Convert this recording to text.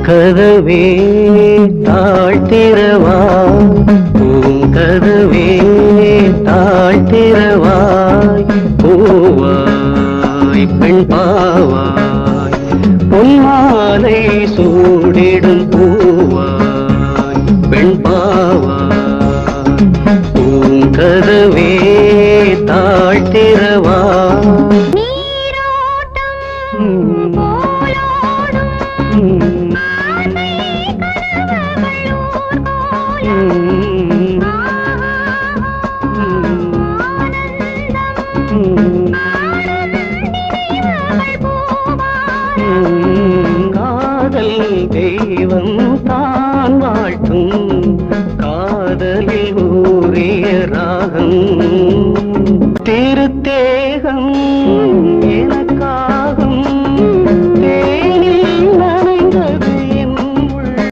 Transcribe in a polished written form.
கதவே தாழ்த்திரவாய் பூங்கதவே தாழ்த்திரவாய் பூவாய் பெண் பாவாய் பொன்மாலை சூடிடும் பூவாய் பெண் பாவாய் பூங்கதவே தாழ்த்திரவாய் காதல் தெய்வம் தான் வாழ்த்தும்